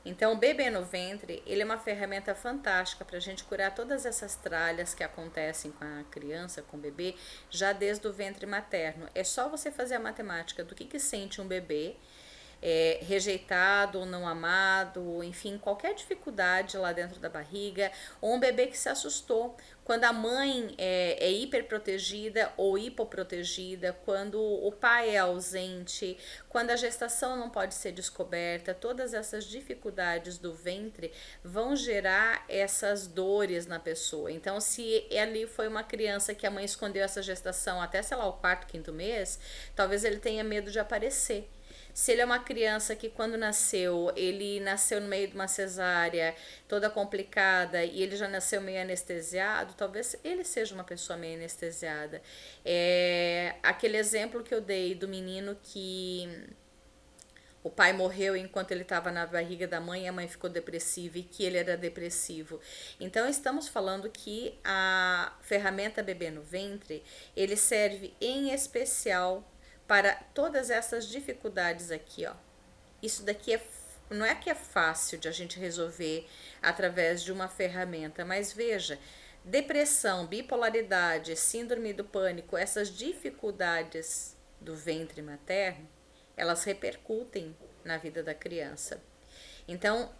Então, o bebê no ventre, ele é uma ferramenta fantástica para a gente curar todas essas tralhas que acontecem com a criança, com o bebê, já desde o ventre materno. É só você fazer a matemática do que sente um bebê rejeitado ou não amado, enfim, qualquer dificuldade lá dentro da barriga, ou um bebê que se assustou, quando a mãe é hiperprotegida ou hipoprotegida, quando o pai é ausente, quando a gestação não pode ser descoberta, todas essas dificuldades do ventre vão gerar essas dores na pessoa. Então, se ali foi uma criança que a mãe escondeu essa gestação até, sei lá, o quarto, quinto mês, talvez ele tenha medo de aparecer. Se ele é uma criança que quando nasceu, ele nasceu no meio de uma cesárea toda complicada e ele já nasceu meio anestesiado, talvez ele seja uma pessoa meio anestesiada. É aquele exemplo que eu dei do menino que o pai morreu enquanto ele estava na barriga da mãe e a mãe ficou depressiva e que ele era depressivo. Então estamos falando que a ferramenta bebê no ventre, ele serve em especial para todas essas dificuldades aqui, ó. Isso daqui não é que é fácil de a gente resolver através de uma ferramenta, mas veja, depressão, bipolaridade, síndrome do pânico, essas dificuldades do ventre materno, elas repercutem na vida da criança. Então,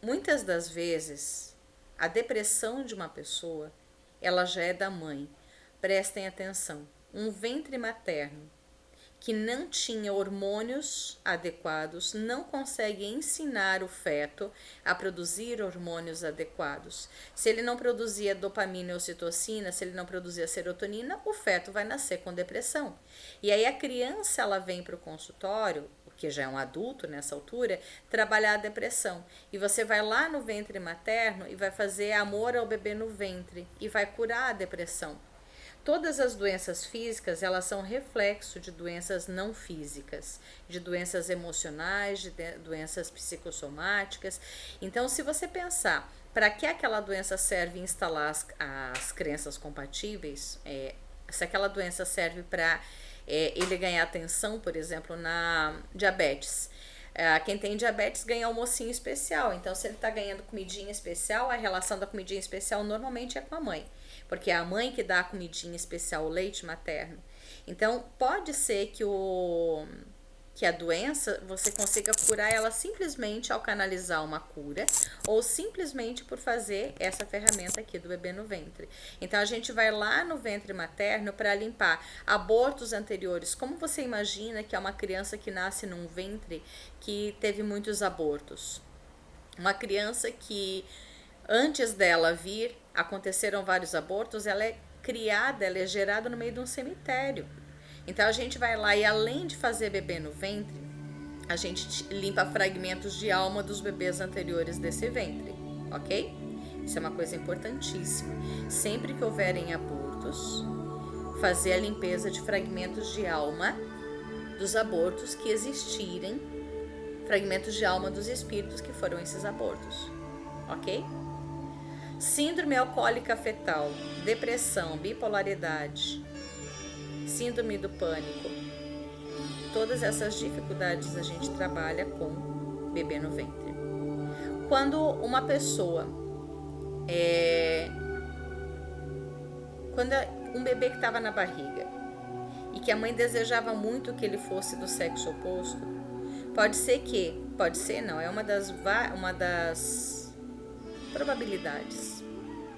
muitas das vezes, a depressão de uma pessoa, ela já é da mãe. Prestem atenção. Um ventre materno que não tinha hormônios adequados, não consegue ensinar o feto a produzir hormônios adequados. Se ele não produzia dopamina e ocitocina, se ele não produzia serotonina, o feto vai nascer com depressão. E aí a criança ela vem para o consultório, que já é um adulto nessa altura, trabalhar a depressão. E você vai lá no ventre materno e vai fazer amor ao bebê no ventre e vai curar a depressão. Todas as doenças físicas, elas são reflexo de doenças não físicas, de doenças emocionais, de doenças psicossomáticas. Então, se você pensar para que aquela doença serve instalar as crenças compatíveis, se aquela doença serve para ele ganhar atenção, por exemplo, na diabetes. Quem tem diabetes ganha almocinho especial. Então, se ele está ganhando comidinha especial, a relação da comidinha especial normalmente é com a mãe, porque é a mãe que dá a comidinha especial, o leite materno. Então, pode ser que a doença você consiga curar ela simplesmente ao canalizar uma cura ou simplesmente por fazer essa ferramenta aqui do bebê no ventre. Então a gente vai lá no ventre materno para limpar abortos anteriores. Como você imagina que é uma criança que nasce num ventre que teve muitos abortos? Uma criança que antes dela vir aconteceram vários abortos, ela é criada, ela é gerada no meio de um cemitério. Então a gente vai lá e além de fazer bebê no ventre, a gente limpa fragmentos de alma dos bebês anteriores desse ventre, ok? Isso é uma coisa importantíssima. Sempre que houverem abortos, fazer a limpeza de fragmentos de alma dos abortos que existirem, fragmentos de alma dos espíritos que foram esses abortos, ok? Síndrome alcoólica fetal, depressão, bipolaridade, síndrome do pânico, todas essas dificuldades a gente trabalha com bebê no ventre. Quando uma pessoa quando um bebê que estava na barriga e que a mãe desejava muito que ele fosse do sexo oposto, pode ser não, é uma das probabilidades,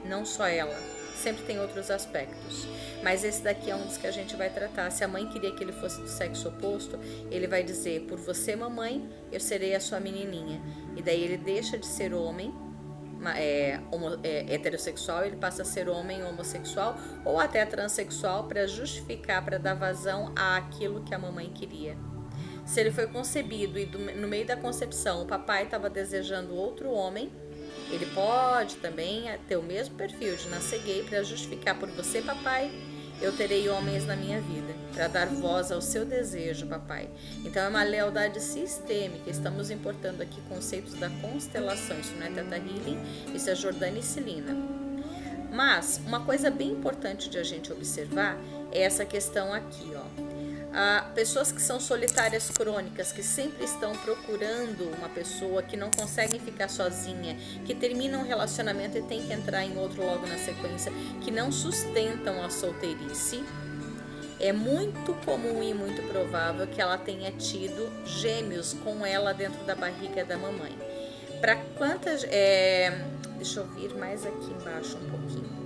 não só ela, sempre tem outros aspectos, mas esse daqui é um dos que a gente vai tratar. Se a mãe queria que ele fosse do sexo oposto, ele vai dizer: por você, mamãe, eu serei a sua menininha. E daí ele deixa de ser homem heterossexual, ele passa a ser homem homossexual ou até transexual para justificar, para dar vazão àquilo que a mamãe queria. Se ele foi concebido e no meio da concepção o papai estava desejando outro homem, ele pode também ter o mesmo perfil de nascer gay para justificar: por você, papai, eu terei homens na minha vida, para dar voz ao seu desejo, papai. Então é uma lealdade sistêmica. Estamos importando aqui conceitos da constelação. Isso não é Theta Healing, isso é Jordana e Celina. Mas uma coisa bem importante de a gente observar é essa questão aqui, ó. Pessoas que são solitárias crônicas, que sempre estão procurando uma pessoa, que não conseguem ficar sozinha, que terminam um relacionamento e tem que entrar em outro logo na sequência, que não sustentam a solteirice. É muito comum e muito provável que ela tenha tido gêmeos com ela dentro da barriga da mamãe. Para quantas... deixa eu vir mais aqui embaixo um pouquinho.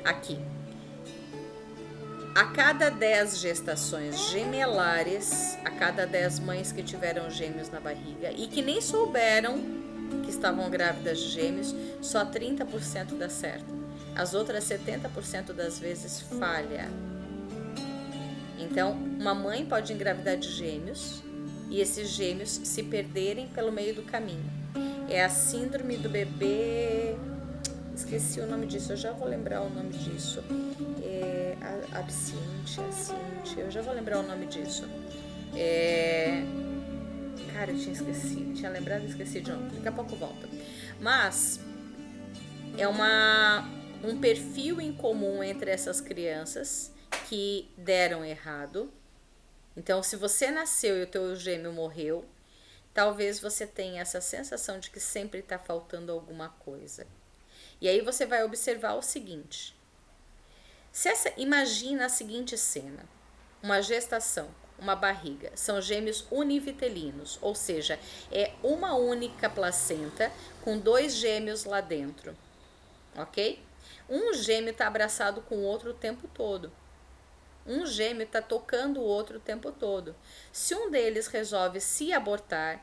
Aqui. A cada 10 gestações gemelares, a cada 10 mães que tiveram gêmeos na barriga e que nem souberam que estavam grávidas de gêmeos, só 30% dá certo. As outras 70% das vezes falha. Então, uma mãe pode engravidar de gêmeos e esses gêmeos se perderem pelo meio do caminho. É a síndrome do bebê... Esqueci o nome disso, eu já vou lembrar o nome disso. Absinte, eu já vou lembrar o nome disso. Cara, eu tinha esquecido, tinha lembrado e esqueci de novo. Daqui a pouco volta. Mas é um perfil em comum entre essas crianças que deram errado. Então, se você nasceu e o teu gêmeo morreu, talvez você tenha essa sensação de que sempre está faltando alguma coisa. E aí você vai observar o seguinte. Imagina a seguinte cena. Uma gestação, uma barriga. São gêmeos univitelinos, ou seja, é uma única placenta com 2 gêmeos lá dentro. Ok? Um gêmeo está abraçado com o outro o tempo todo. Um gêmeo está tocando o outro o tempo todo. Se um deles resolve se abortar,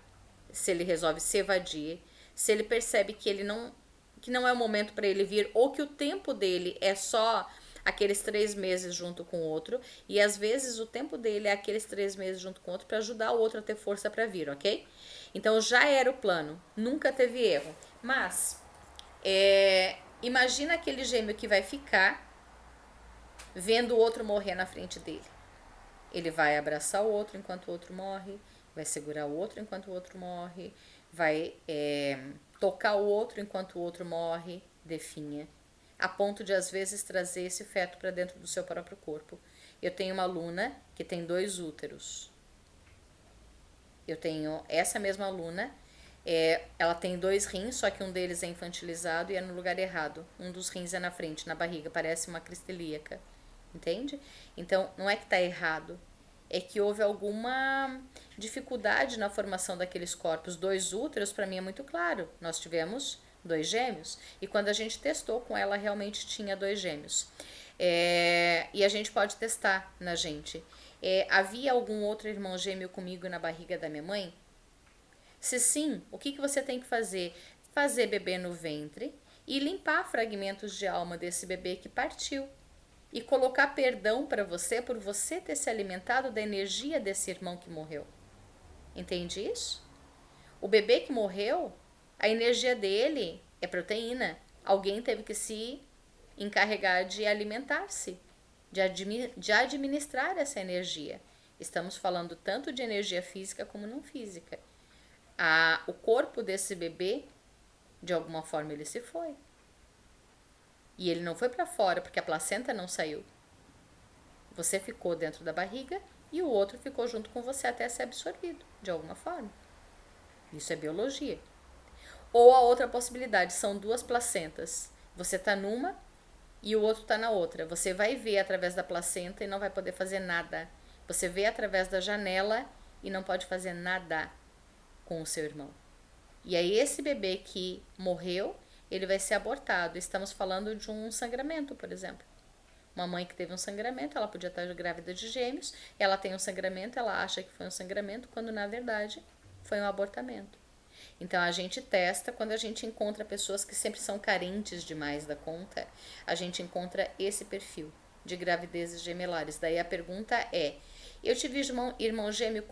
se ele resolve se evadir, se ele percebe que não é o momento para ele vir, ou que o tempo dele é só aqueles 3 meses junto com o outro, e às vezes o tempo dele é aqueles 3 meses junto com o outro para ajudar o outro a ter força para vir, ok? Então já era o plano, nunca teve erro. Mas imagina aquele gêmeo que vai ficar vendo o outro morrer na frente dele. Ele vai abraçar o outro enquanto o outro morre, vai segurar o outro enquanto o outro morre, vai tocar o outro enquanto o outro morre, definha, a ponto de às vezes trazer esse feto para dentro do seu próprio corpo. Eu tenho uma aluna que tem 2 úteros. Eu tenho essa mesma aluna, ela tem 2 rins, só que um deles é infantilizado e é no lugar errado. Um dos rins é na frente, na barriga, parece uma cristelíaca. Entende? Então, não é que está errado, é que houve alguma dificuldade na formação daqueles corpos. 2 úteros, para mim, é muito claro. Nós tivemos 2 gêmeos e quando a gente testou com ela, realmente tinha 2 gêmeos. E a gente pode testar na gente. Havia algum outro irmão gêmeo comigo na barriga da minha mãe? Se sim, o que você tem que fazer? Fazer bebê no ventre e limpar fragmentos de alma desse bebê que partiu. E colocar perdão para você por você ter se alimentado da energia desse irmão que morreu. Entende isso? O bebê que morreu, a energia dele é proteína. Alguém teve que se encarregar de alimentar-se, de administrar essa energia. Estamos falando tanto de energia física como não física. O corpo desse bebê, de alguma forma, ele se foi. E ele não foi para fora porque a placenta não saiu. Você ficou dentro da barriga e o outro ficou junto com você até ser absorvido, de alguma forma. Isso é biologia. Ou a outra possibilidade, são 2 placentas. Você está numa e o outro está na outra. Você vai ver através da placenta e não vai poder fazer nada. Você vê através da janela e não pode fazer nada com o seu irmão. E aí esse bebê que morreu, ele vai ser abortado. Estamos falando de um sangramento, por exemplo. Uma mãe que teve um sangramento, ela podia estar grávida de gêmeos, ela tem um sangramento, ela acha que foi um sangramento, quando na verdade foi um abortamento. Então a gente testa quando a gente encontra pessoas que sempre são carentes demais da conta, a gente encontra esse perfil de gravidezes gemelares. Daí a pergunta é, eu tive irmão gêmeo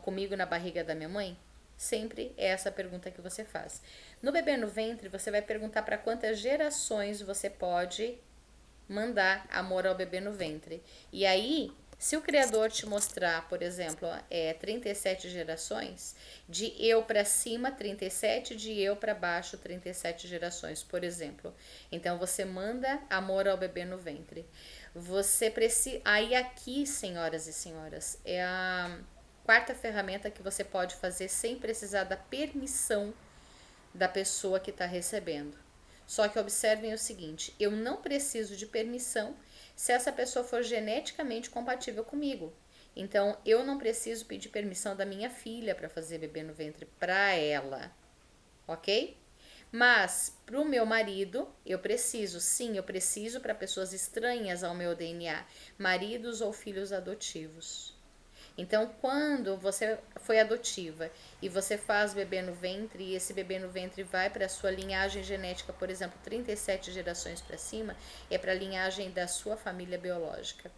comigo na barriga da minha mãe? Sempre é essa a pergunta que você faz. No bebê no ventre, você vai perguntar para quantas gerações você pode mandar amor ao bebê no ventre. E aí, se o Criador te mostrar, por exemplo, 37 gerações, de eu para cima 37, de eu para baixo 37 gerações, por exemplo. Então, você manda amor ao bebê no ventre. Você precisa. Aí, aqui, senhoras e senhores, é a quarta ferramenta que você pode fazer sem precisar da permissão da pessoa que está recebendo. Só que observem o seguinte: eu não preciso de permissão se essa pessoa for geneticamente compatível comigo. Então, eu não preciso pedir permissão da minha filha para fazer bebê no ventre para ela, ok? Mas para o meu marido, eu preciso, sim, eu preciso para pessoas estranhas ao meu DNA, maridos ou filhos adotivos. Então, quando você foi adotiva e você faz bebê no ventre e esse bebê no ventre vai para a sua linhagem genética, por exemplo, 37 gerações para cima, é para a linhagem da sua família biológica,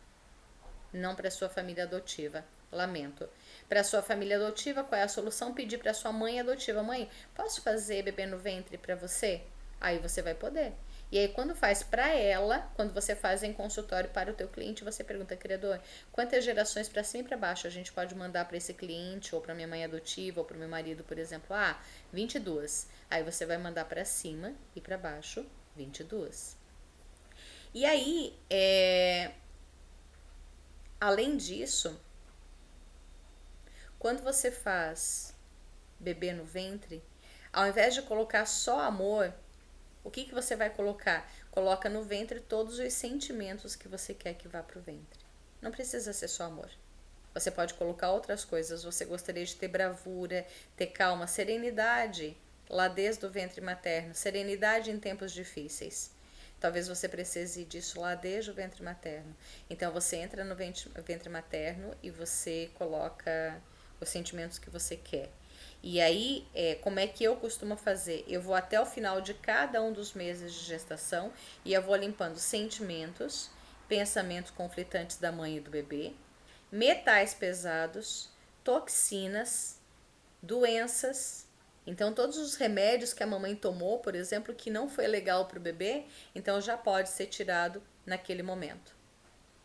não para a sua família adotiva. Lamento. Para a sua família adotiva, qual é a solução? Pedir para sua mãe adotiva: mãe, posso fazer bebê no ventre para você? Aí você vai poder. E aí, quando faz para ela, quando você faz em consultório para o teu cliente, você pergunta: criador, quantas gerações para cima e para baixo a gente pode mandar para esse cliente, ou para minha mãe adotiva, ou para o meu marido, por exemplo? 22. Aí você vai mandar para cima e para baixo 22. E aí, além disso, quando você faz bebê no ventre, ao invés de colocar só amor, o que você vai colocar? Coloca no ventre todos os sentimentos que você quer que vá pro ventre. Não precisa ser só amor. Você pode colocar outras coisas. Você gostaria de ter bravura, ter calma, serenidade lá desde o ventre materno, serenidade em tempos difíceis. Talvez você precise disso lá desde o ventre materno. Então você entra no ventre materno e você coloca os sentimentos que você quer. E aí, como é que eu costumo fazer? Eu vou até o final de cada um dos meses de gestação e eu vou limpando sentimentos, pensamentos conflitantes da mãe e do bebê, metais pesados, toxinas, doenças. Então, todos os remédios que a mamãe tomou, por exemplo, que não foi legal para o bebê, então já pode ser tirado naquele momento.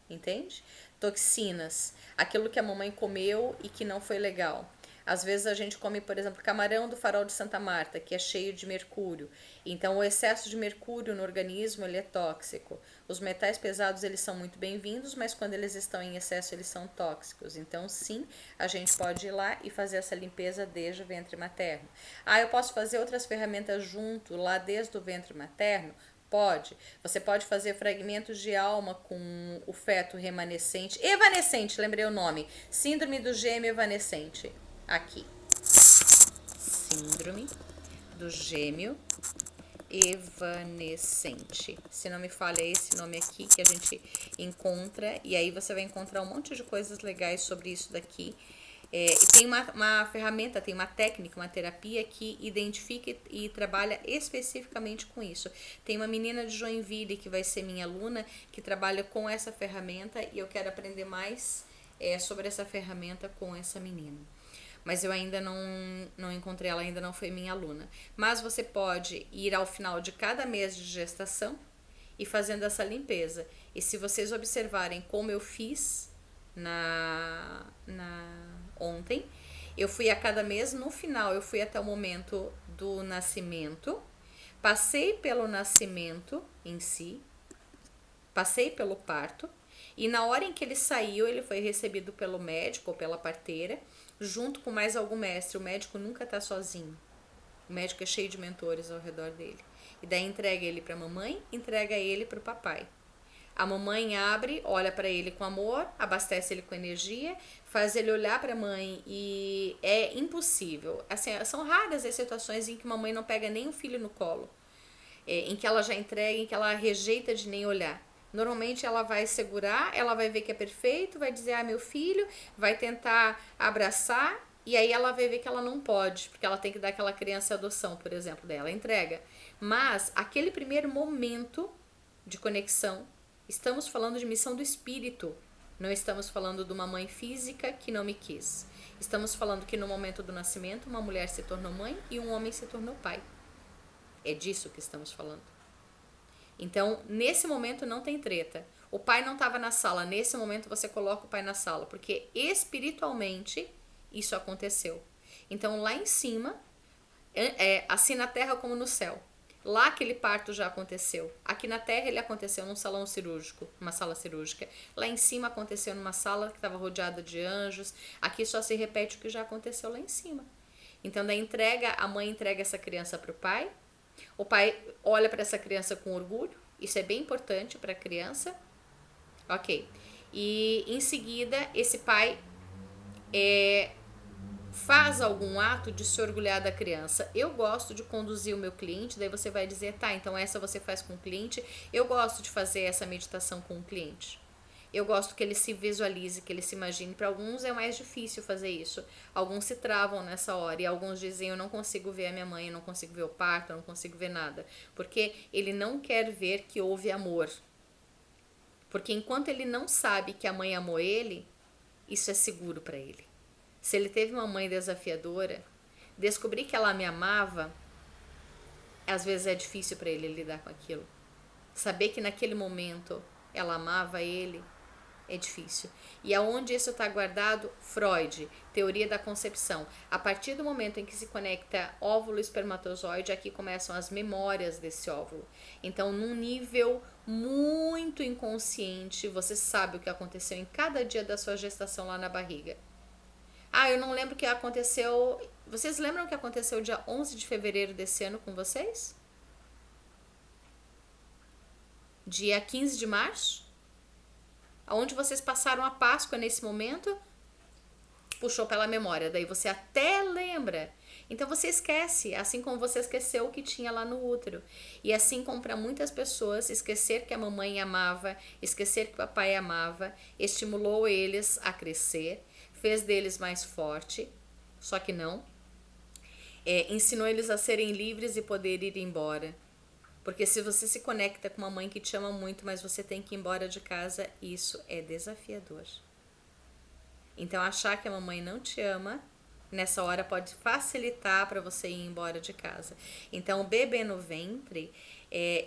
Entende? Toxinas, aquilo que a mamãe comeu e que não foi legal. Às vezes a gente come, por exemplo, camarão do farol de Santa Marta, que é cheio de mercúrio. Então, o excesso de mercúrio no organismo, ele é tóxico. Os metais pesados, eles são muito bem-vindos, mas quando eles estão em excesso, eles são tóxicos. Então, sim, a gente pode ir lá e fazer essa limpeza desde o ventre materno. Eu posso fazer outras ferramentas junto, lá desde o ventre materno? Pode. Você pode fazer fragmentos de alma com o feto remanescente. Evanescente, lembrei o nome. Síndrome do gêmeo evanescente. Aqui. Síndrome do gêmeo evanescente. Se não me falha, é esse nome aqui que a gente encontra. E aí você vai encontrar um monte de coisas legais sobre isso daqui. E tem uma ferramenta, tem uma técnica, uma terapia que identifica e trabalha especificamente com isso. Tem uma menina de Joinville que vai ser minha aluna, que trabalha com essa ferramenta e eu quero aprender mais sobre essa ferramenta com essa menina. Mas eu ainda não encontrei ela, ainda não foi minha aluna. Mas você pode ir ao final de cada mês de gestação e fazendo essa limpeza. E se vocês observarem como eu fiz ontem, eu fui a cada mês, no final eu fui até o momento do nascimento, passei pelo nascimento em si, passei pelo parto, e na hora em que ele saiu, ele foi recebido pelo médico ou pela parteira, junto com mais algum mestre. O médico nunca está sozinho. O médico é cheio de mentores ao redor dele. E daí entrega ele para a mamãe, entrega ele para o papai. A mamãe abre, olha para ele com amor, abastece ele com energia, faz ele olhar para a mãe e é impossível. Assim, são raras as situações em que uma mãe não pega nem o filho no colo, em que ela já entrega, em que ela rejeita de nem olhar. Normalmente ela vai segurar, ela vai ver que é perfeito, vai dizer, meu filho, vai tentar abraçar, e aí ela vai ver que ela não pode, porque ela tem que dar aquela criança à adoção, por exemplo, dela, entrega. Mas aquele primeiro momento de conexão, estamos falando de missão do espírito, não estamos falando de uma mãe física que não me quis. Estamos falando que no momento do nascimento, uma mulher se tornou mãe e um homem se tornou pai. É disso que estamos falando. Então, nesse momento não tem treta. O pai não estava na sala. Nesse momento você coloca o pai na sala, porque espiritualmente isso aconteceu. Então, lá em cima, assim na terra como no céu. Lá aquele parto já aconteceu. Aqui na Terra ele aconteceu num salão cirúrgico, uma sala cirúrgica. Lá em cima aconteceu numa sala que estava rodeada de anjos. Aqui só se repete o que já aconteceu lá em cima. Então, a mãe entrega essa criança para o pai olha para essa criança com orgulho, isso é bem importante para a criança, ok. E em seguida, esse pai faz algum ato de se orgulhar da criança. Eu gosto de conduzir o meu cliente, daí você vai dizer, tá, então essa você faz com o cliente. Eu gosto de fazer essa meditação com o cliente. Eu gosto que ele se visualize, que ele se imagine. Para alguns é mais difícil fazer isso. Alguns se travam nessa hora e alguns dizem, eu não consigo ver a minha mãe, eu não consigo ver o parto, eu não consigo ver nada. Porque ele não quer ver que houve amor. Porque enquanto ele não sabe que a mãe amou ele, isso é seguro para ele. Se ele teve uma mãe desafiadora, descobrir que ela me amava, às vezes é difícil para ele lidar com aquilo. Saber que naquele momento ela amava ele é difícil. E aonde isso está guardado? Freud, teoria da concepção. A partir do momento em que se conecta óvulo e espermatozoide, aqui começam as memórias desse óvulo. Então, num nível muito inconsciente, você sabe o que aconteceu em cada dia da sua gestação lá na barriga. Ah, eu não lembro o que aconteceu. Vocês lembram o que aconteceu dia 11 de fevereiro desse ano com vocês? Dia 15 de março? Aonde vocês passaram a Páscoa nesse momento? Puxou pela memória, daí você até lembra. Então você esquece, assim como você esqueceu o que tinha lá no útero. E assim como para muitas pessoas, esquecer que a mamãe amava, esquecer que o papai amava, estimulou eles a crescer, fez deles mais forte, só que não. Ensinou eles a serem livres e poder ir embora. Porque se você se conecta com uma mãe que te ama muito, mas você tem que ir embora de casa, isso é desafiador. Então achar que a mamãe não te ama, nessa hora pode facilitar para você ir embora de casa. Então o bebê no ventre,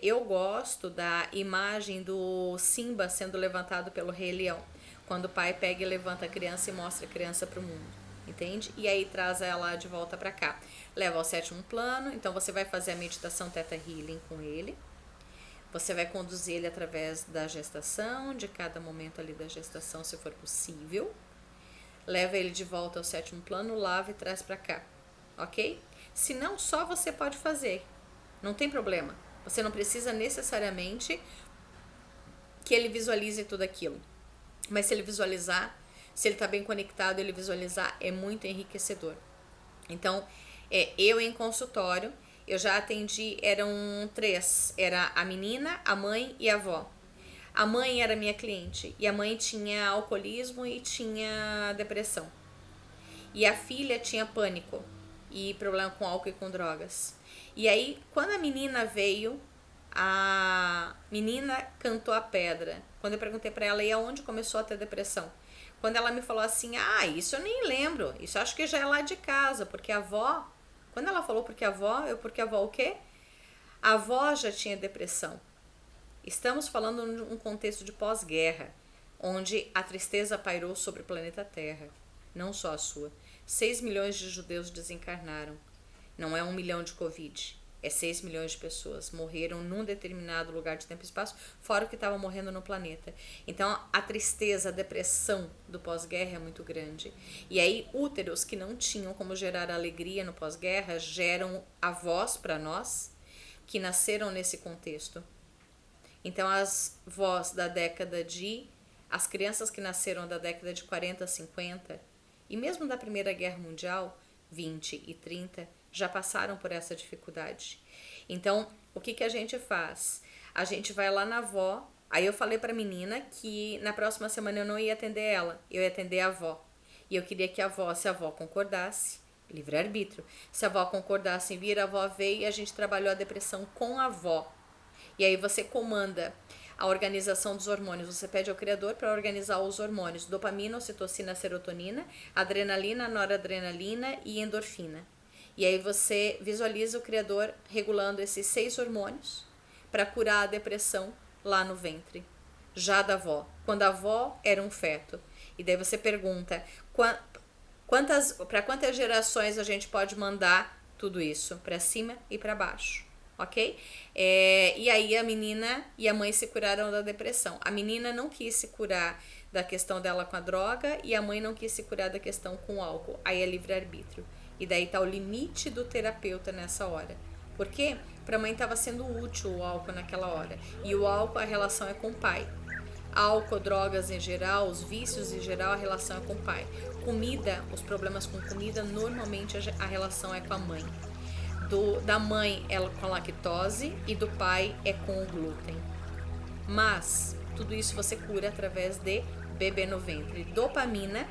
eu gosto da imagem do Simba sendo levantado pelo Rei Leão. Quando o pai pega e levanta a criança e mostra a criança para o mundo, entende? E aí traz ela de volta para cá. Leva ao 7º plano, então você vai fazer a meditação Theta Healing com ele. Você vai conduzir ele através da gestação, de cada momento ali da gestação, se for possível. Leva ele de volta ao 7º plano, lava e traz para cá, ok? Se não, só você pode fazer, não tem problema. Você não precisa necessariamente que ele visualize tudo aquilo. Mas se ele visualizar, se ele está bem conectado, ele visualizar, é muito enriquecedor. Então, eu em consultório, eu já atendi, eram 3. Era a menina, a mãe e a avó. A mãe era minha cliente e a mãe tinha alcoolismo e tinha depressão. E a filha tinha pânico e problema com álcool e com drogas. E aí, quando a menina veio, a menina cantou a pedra. Quando eu perguntei pra ela, e aonde começou a ter depressão? Quando ela me falou assim, isso eu nem lembro, isso acho que já é lá de casa, porque a avó, quando ela falou porque a avó, porque a avó o quê? A avó já tinha depressão. Estamos falando de um contexto de pós-guerra, onde a tristeza pairou sobre o planeta Terra, não só a sua. 6 milhões de judeus desencarnaram, não é 1 milhão de Covid. 6 milhões de pessoas morreram num determinado lugar de tempo e espaço, fora o que estava morrendo no planeta. Então, a tristeza, a depressão do pós-guerra é muito grande. E aí, úteros que não tinham como gerar alegria no pós-guerra, geram avós para nós, que nasceram nesse contexto. Então, as vós da década as crianças que nasceram da década de 40, 50, e mesmo da Primeira Guerra Mundial, 20 e 30, já passaram por essa dificuldade. Então, o que a gente faz? A gente vai lá na avó. Aí eu falei pra menina que na próxima semana eu não ia atender ela, eu ia atender a avó. E eu queria que se a avó concordasse, livre-arbítrio, se a avó concordasse em vir, a avó veio e a gente trabalhou a depressão com a avó. E aí você comanda a organização dos hormônios. Você pede ao criador para organizar os hormônios: dopamina, ocitocina, serotonina, adrenalina, noradrenalina e endorfina. E aí você visualiza o criador regulando esses 6 hormônios para curar a depressão lá no ventre, já da avó, quando a avó era um feto. E daí você pergunta, para quantas gerações a gente pode mandar tudo isso? Para cima e para baixo. ok? E aí a menina e a mãe se curaram da depressão. A menina não quis se curar da questão dela com a droga e a mãe não quis se curar da questão com o álcool. Aí é livre-arbítrio. E daí tá o limite do terapeuta nessa hora. Por quê? Pra mãe tava sendo útil o álcool naquela hora. E o álcool, a relação é com o pai. Álcool, drogas em geral, os vícios em geral, a relação é com o pai. Comida, os problemas com comida, normalmente a relação é com a mãe. Da mãe é com a lactose e do pai é com o glúten. Mas tudo isso você cura através de bebê no ventre. Dopamina,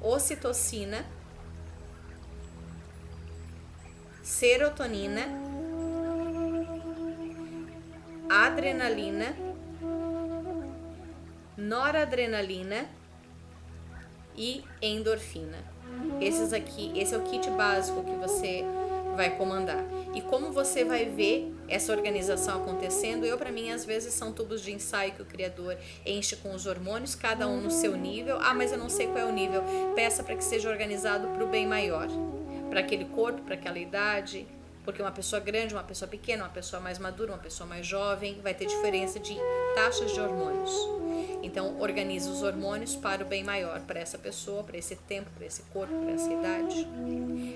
ocitocina, serotonina, adrenalina, noradrenalina e endorfina. Esse é o kit básico que você vai comandar. E como você vai ver essa organização acontecendo, para mim, às vezes são tubos de ensaio que o criador enche com os hormônios, cada um no seu nível. Ah, mas eu não sei qual é o nível. Peça para que seja organizado para o bem maior, para aquele corpo, para aquela idade. Porque uma pessoa grande, uma pessoa pequena, uma pessoa mais madura, uma pessoa mais jovem, vai ter diferença de taxas de hormônios. Então, organiza os hormônios para o bem maior, para essa pessoa, para esse tempo, para esse corpo, para essa idade.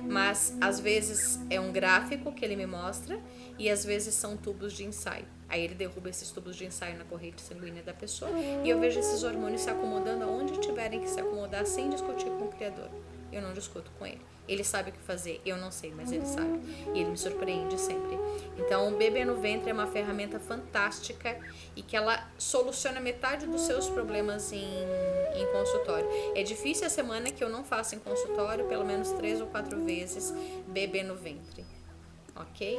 Mas, às vezes, é um gráfico que ele me mostra e, às vezes, são tubos de ensaio. Aí ele derruba esses tubos de ensaio na corrente sanguínea da pessoa e eu vejo esses hormônios se acomodando aonde tiverem que se acomodar sem discutir com o criador. Eu não discuto com ele. Ele sabe o que fazer, eu não sei, mas ele sabe. E ele me surpreende sempre. Então, o bebê no ventre é uma ferramenta fantástica e que ela soluciona metade dos seus problemas em consultório. É difícil a semana que eu não faço em consultório, pelo menos 3 ou 4 vezes, bebê no ventre. Ok?